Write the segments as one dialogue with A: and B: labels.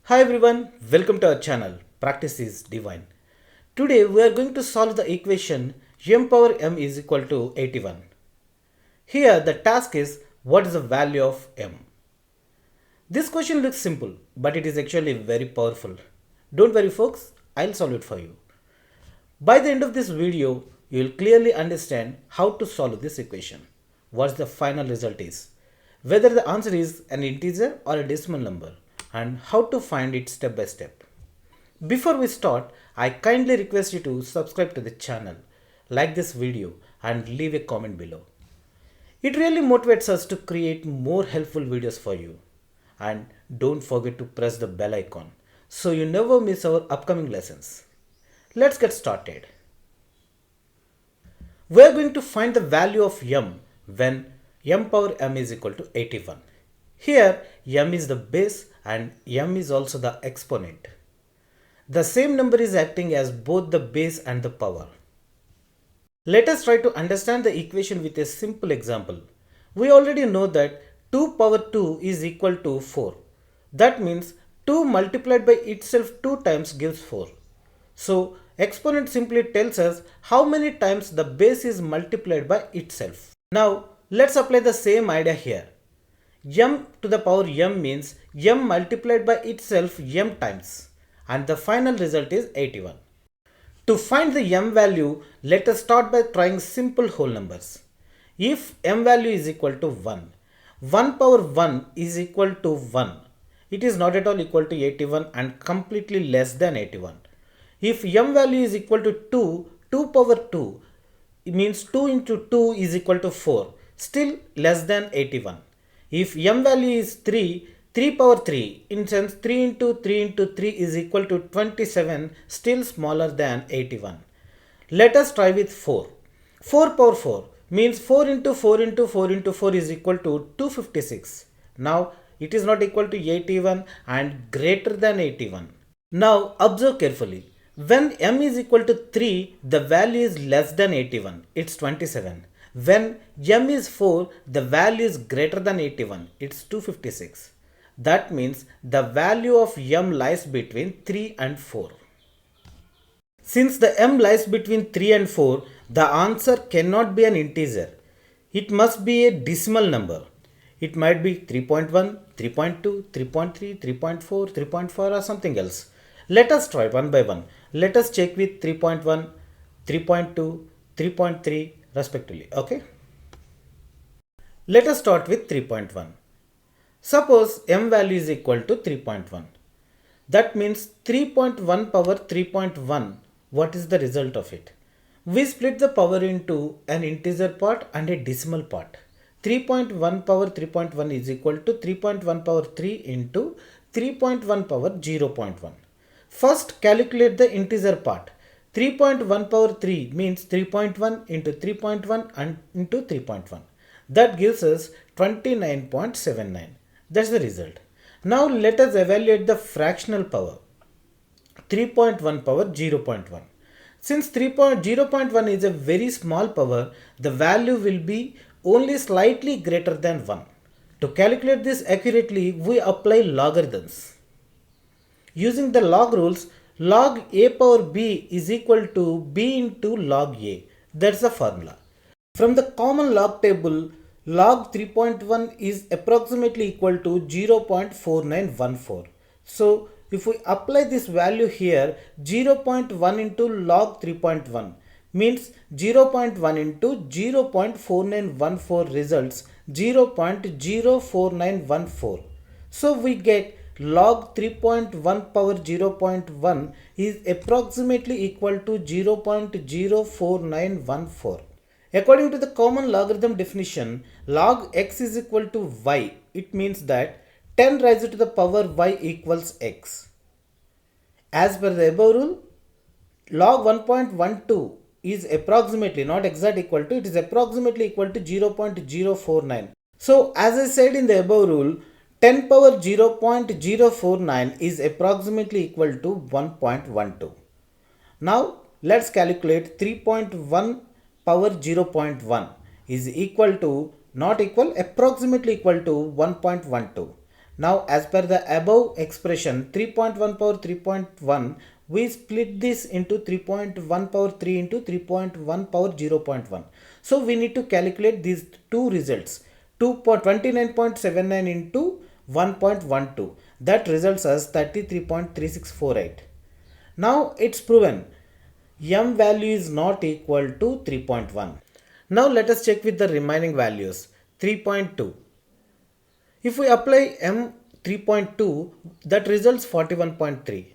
A: Hi everyone, welcome to our channel. Practice is divine. Today we are going to solve the equation m power m is equal to 81. Here the task is what is the value of m. This question looks simple, but it is actually very powerful. Don't worry folks, I'll solve it for you. By the end of this video, you will clearly understand how to solve this equation, what the final result is, whether the answer is an integer or a decimal number, and how to find it step by step. Before we start, I kindly request you to subscribe to the channel, like this video and leave a comment below. It really motivates us to create more helpful videos for you. And don't forget to press the bell icon so you never miss our upcoming lessons. Let's get started. We are going to find the value of m when m power m is equal to 81. Here m is the base and m is also the exponent. The same number is acting as both the base and the power. Let us try to understand the equation with a simple example. We already know that 2 power 2 is equal to 4. That means 2 multiplied by itself 2 times gives 4. So exponent simply tells us how many times the base is multiplied by itself. Now let's apply the same idea here. M to the power m means m multiplied by itself m times, and the final result is 81. To find the m value, let us start by trying simple whole numbers. If m value is equal to 1, 1 power 1 is equal to 1. It is not at all equal to 81 and completely less than 81. If m value is equal to 2, 2 power 2, it means 2 into 2 is equal to 4, still less than 81. If m value is 3, 3 power 3, in sense 3 into 3 into 3 is equal to 27, still smaller than 81. Let us try with 4. 4 power 4 means 4 into 4 into 4 into 4 is equal to 256. Now it is not equal to 81 and greater than 81. Now observe carefully. When m is equal to 3, the value is less than 81. It's 27. When m is 4, the value is greater than 81. It's 256. That means the value of m lies between 3 and 4. Since the m lies between 3 and 4, the answer cannot be an integer. It must be a decimal number. It might be 3.1, 3.2, 3.3, 3.4, 3.4 or something else. Let us try one by one. Let us check with 3.1, 3.2, 3.3 respectively. Okay. Let us start with 3.1. Suppose m value is equal to 3.1. That means 3.1 power 3.1. What is the result of it? We split the power into an integer part and a decimal part. 3.1 power 3.1 is equal to 3.1 power 3 into 3.1 power 0.1. First calculate the integer part. 3.1 power 3 means 3.1 into 3.1 and into 3.1. That gives us 29.79. That's the result. Now let us evaluate the fractional power. 3.1 power 0.1. Since 0.1 is a very small power, the value will be only slightly greater than 1. To calculate this accurately, we apply logarithms. Using the log rules, log a power b is equal to b into log a. That's the formula. From the common log table, log 3.1 is approximately equal to 0.4914. So if we apply this value here, 0.1 into log 3.1 means 0.1 into 0.4914 results 0.04914. So we get log 3.1 power 0.1 is approximately equal to 0.04914. According to the common logarithm definition, log x is equal to y. It means that 10 raised to the power y equals x. As per the above rule, log 1.12 is approximately, not exact equal to, it is approximately equal to 0.049. So as I said in the above rule, 10 power 0.049 is approximately equal to 1.12. Now let's calculate 3.1 power 0.1 is equal to, not equal, approximately equal to 1.12. Now as per the above expression 3.1 power 3.1, we split this into 3.1 power 3 into 3.1 power 0.1. So we need to calculate these two results, 29.79 into 1.12. That results as 33.3648. Now it's proven m value is not equal to 3.1. Now let us check with the remaining values. 3.2. If we apply m 3.2, that results 41.3.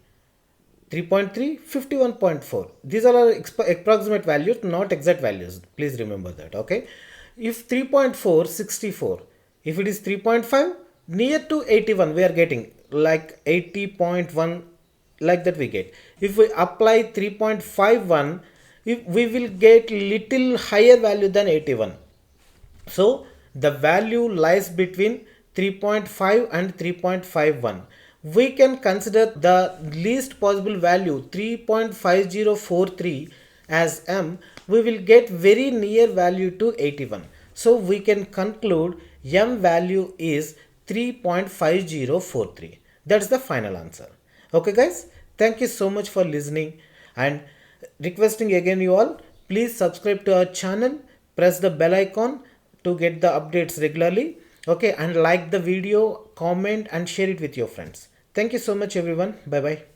A: 3.3, 51.4. These are our approximate values, not exact values. Please remember that. Okay. If 3.4, 64. If it is 3.5, near to 81, we are getting like 80.1, like that we get. If we apply 3.51, we will get little higher value than 81. So the value lies between 3.5 and 3.51. We can consider the least possible value 3.5043 as m. We will get very near value to 81. So we can conclude m value is 3.5043. That's the final answer. Okay guys, thank you so much for listening, and requesting again you all, please subscribe to our channel, press the bell icon to get the updates regularly. Okay, and like the video, comment and share it with your friends. Thank you so much everyone. Bye bye.